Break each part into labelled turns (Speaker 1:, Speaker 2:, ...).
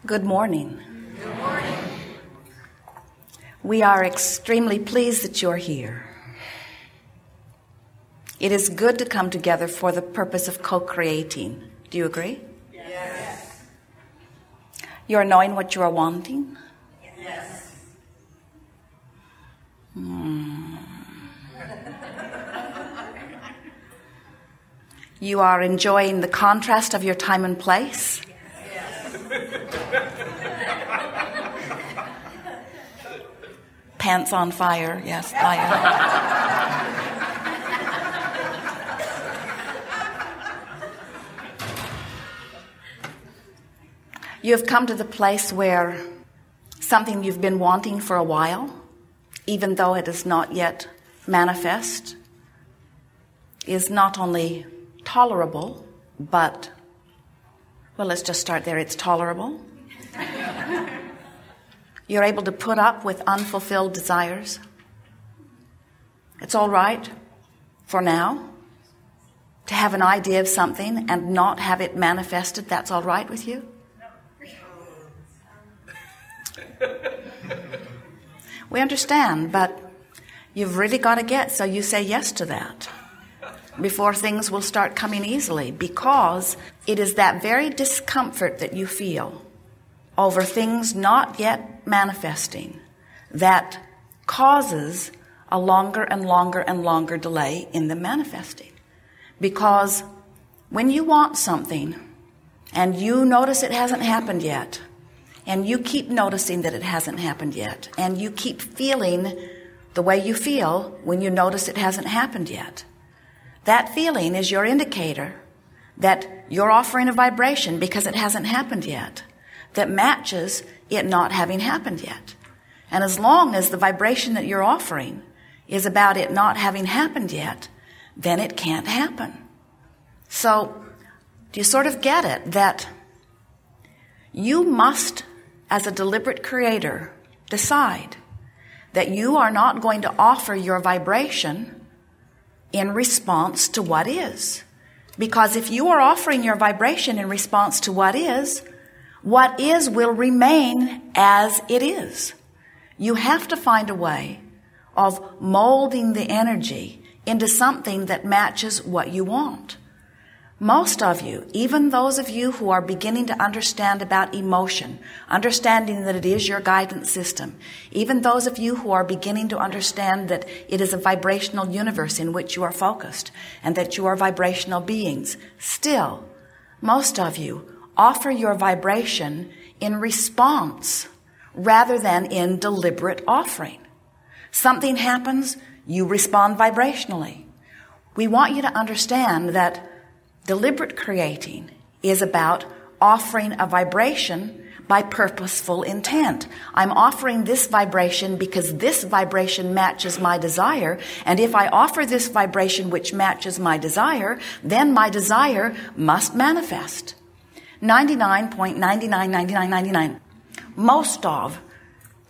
Speaker 1: Good morning.
Speaker 2: Good morning.
Speaker 1: We are extremely pleased that you're here. It is good to come together for the purpose of co-creating. Do you agree?
Speaker 2: Yes.
Speaker 1: You're knowing what you are wanting?
Speaker 2: Yes.
Speaker 1: You are enjoying the contrast of your time and place? Pants on fire, yes, fire. You have come to the place where something you've been wanting for a while, even though it is not yet manifest, is not only tolerable, but, well, let's just start there. It's tolerable. You're able to put up with unfulfilled desires. It's all right for now to have an idea of something and not have it manifested. That's all right with you? We understand, but you've really got to get so you say yes to that before things will start coming easily, because it is that very discomfort that you feel over things not yet manifesting that causes a longer and longer and longer delay in them manifesting. Because when you want something and you notice it hasn't happened yet, and you keep noticing that it hasn't happened yet, and you keep feeling the way you feel when you notice it hasn't happened yet, that feeling is your indicator that you're offering a vibration because it hasn't happened yet that matches it not having happened yet. And as long as the vibration that you're offering is about it not having happened yet, then it can't happen. So, do you sort of get it that you must, as a deliberate creator, decide that you are not going to offer your vibration in response to what is? Because if you are offering your vibration in response to what is will remain as it is. You have to find a way of molding the energy into something that matches what you want. Most of you, even those of you who are beginning to understand about emotion, understanding that it is your guidance system, even those of you who are beginning to understand that it is a vibrational universe in which you are focused and that you are vibrational beings, still, most of you offer your vibration in response rather than in deliberate offering. Something happens, you respond vibrationally. We want you to understand that deliberate creating is about offering a vibration by purposeful intent. I'm offering this vibration because this vibration matches my desire, and if I offer this vibration which matches my desire, then my desire must manifest. 99.999999. Most of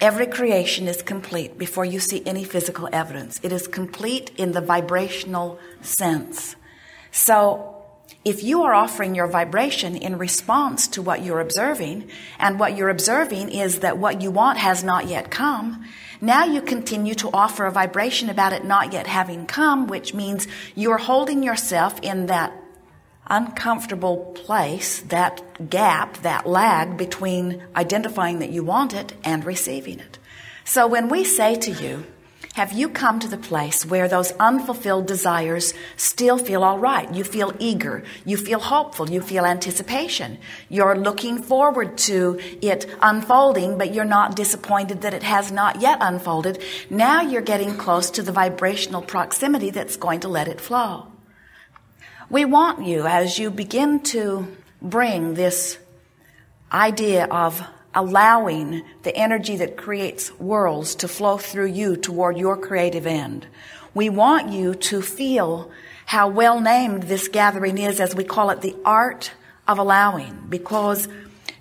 Speaker 1: every creation is complete before you see any physical evidence. It is complete in the vibrational sense. So if you are offering your vibration in response to what you're observing, and what you're observing is that what you want has not yet come, now you continue to offer a vibration about it not yet having come, which means you're holding yourself in that uncomfortable place, that gap, that lag between identifying that you want it and receiving it. So when we say to you, have you come to the place where those unfulfilled desires still feel all right? You feel eager, you feel hopeful, you feel anticipation. You're looking forward to it unfolding, but you're not disappointed that it has not yet unfolded. Now you're getting close to the vibrational proximity that's going to let it flow. We want you, as you begin to bring this idea of allowing the energy that creates worlds to flow through you toward your creative end, we want you to feel how well named this gathering is, as we call it, the art of allowing, because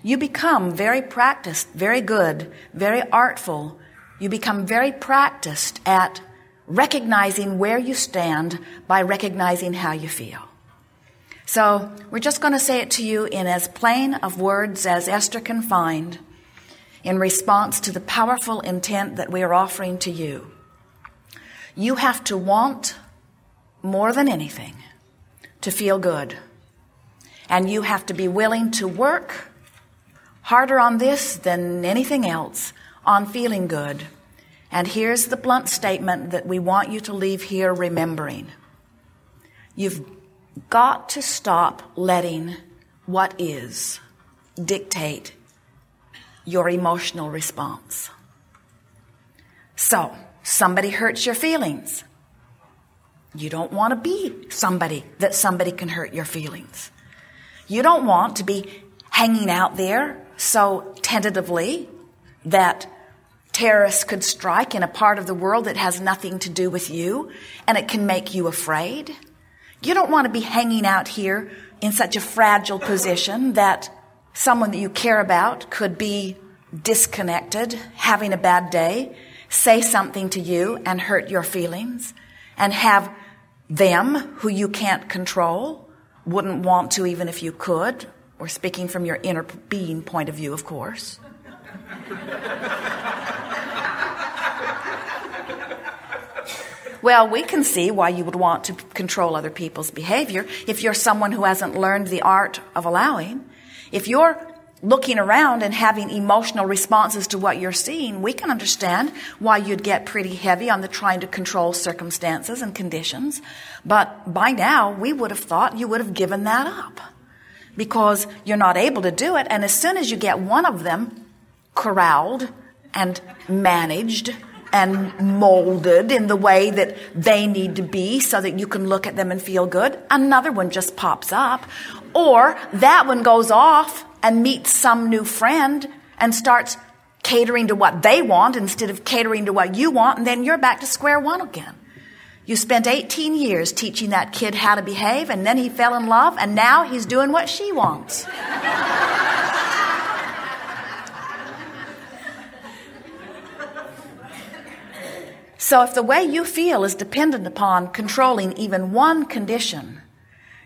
Speaker 1: you become very practiced, very good, very artful. You become very practiced at recognizing where you stand by recognizing how you feel. So we're just going to say it to you in as plain of words as Esther can find in response to the powerful intent that we are offering to you. You have to want more than anything to feel good. And you have to be willing to work harder on this than anything else on feeling good. And here's the blunt statement that we want you to leave here remembering. You've got to stop letting what is dictate your emotional response. So, somebody hurts your feelings. You don't want to be somebody that somebody can hurt your feelings. You don't want to be hanging out there so tentatively that terrorists could strike in a part of the world that has nothing to do with you and it can make you afraid. You don't want to be hanging out here in such a fragile position that someone that you care about could be disconnected, having a bad day, say something to you and hurt your feelings, and have them, who you can't control, wouldn't want to even if you could. We're speaking from your inner being point of view, of course. Well, we can see why you would want to control other people's behavior if you're someone who hasn't learned the art of allowing. If you're looking around and having emotional responses to what you're seeing, we can understand why you'd get pretty heavy on the trying to control circumstances and conditions. But by now, we would have thought you would have given that up because you're not able to do it. And as soon as you get one of them corralled and managed and molded in the way that they need to be so that you can look at them and feel good, another one just pops up. Or that one goes off and meets some new friend and starts catering to what they want instead of catering to what you want, and then you're back to square one again. You spent 18 years teaching that kid how to behave, and then he fell in love, and now he's doing what she wants. So if the way you feel is dependent upon controlling even one condition,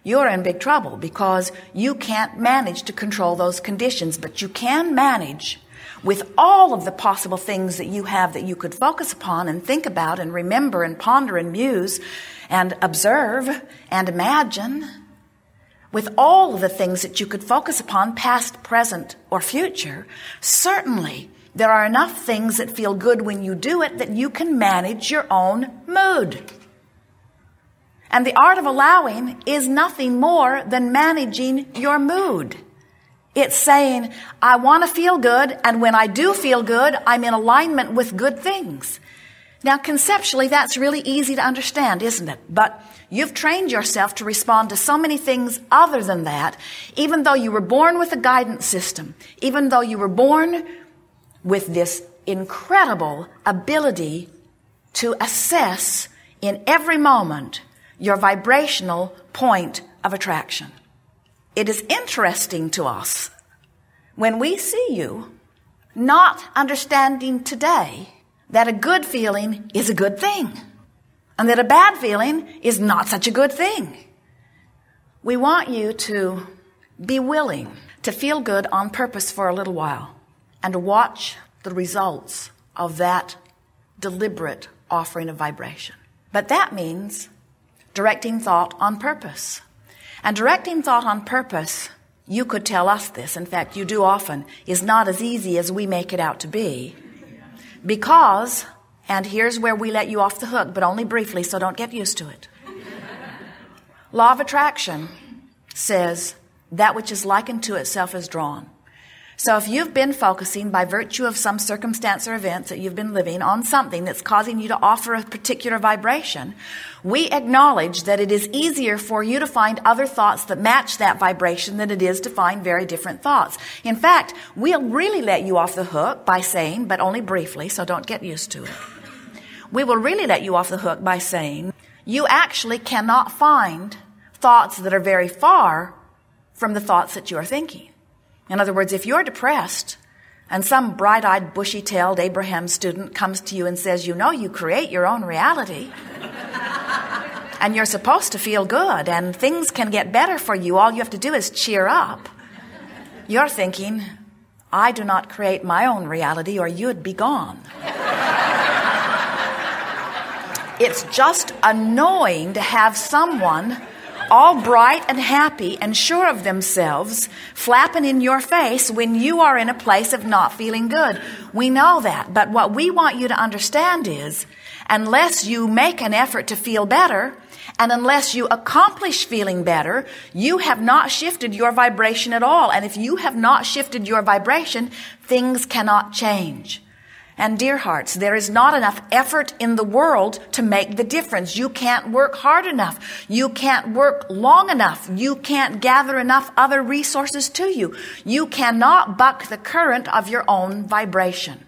Speaker 1: you're in big trouble because you can't manage to control those conditions, but you can manage with all of the possible things that you have that you could focus upon and think about and remember and ponder and muse and observe and imagine. With all of the things that you could focus upon, past, present, or future, certainly there are enough things that feel good when you do it that you can manage your own mood. And the art of allowing is nothing more than managing your mood. It's saying, I want to feel good, and when I do feel good, I'm in alignment with good things. Now, conceptually, that's really easy to understand, isn't it? But you've trained yourself to respond to so many things other than that, even though you were born with a guidance system, even though you were born with this incredible ability to assess in every moment your vibrational point of attraction. It is interesting to us when we see you not understanding today that a good feeling is a good thing and that a bad feeling is not such a good thing. We want you to be willing to feel good on purpose for a little while and to watch the results of that deliberate offering of vibration. But that means directing thought on purpose. And directing thought on purpose, you could tell us this, in fact you do often, is not as easy as we make it out to be. Because, and here's where we let you off the hook, but only briefly, so don't get used to it. Law of attraction says that which is likened to itself is drawn. So if you've been focusing by virtue of some circumstance or events that you've been living on something that's causing you to offer a particular vibration, we acknowledge that it is easier for you to find other thoughts that match that vibration than it is to find very different thoughts. In fact, we'll really let you off the hook by saying, but only briefly, so don't get used to it. We will really let you off the hook by saying, you actually cannot find thoughts that are very far from the thoughts that you are thinking. In other words, if you're depressed and some bright-eyed, bushy-tailed Abraham student comes to you and says, you know, you create your own reality. And you're supposed to feel good, and things can get better for you. All you have to do is cheer up. You're thinking, I do not create my own reality, or you'd be gone. It's just annoying to have someone all bright and happy and sure of themselves flapping in your face when you are in a place of not feeling good. We know that. But what we want you to understand is, unless you make an effort to feel better, and unless you accomplish feeling better, you have not shifted your vibration at all. And if you have not shifted your vibration, things cannot change. And dear hearts, there is not enough effort in the world to make the difference. You can't work hard enough. You can't work long enough. You can't gather enough other resources to you. You cannot buck the current of your own vibration.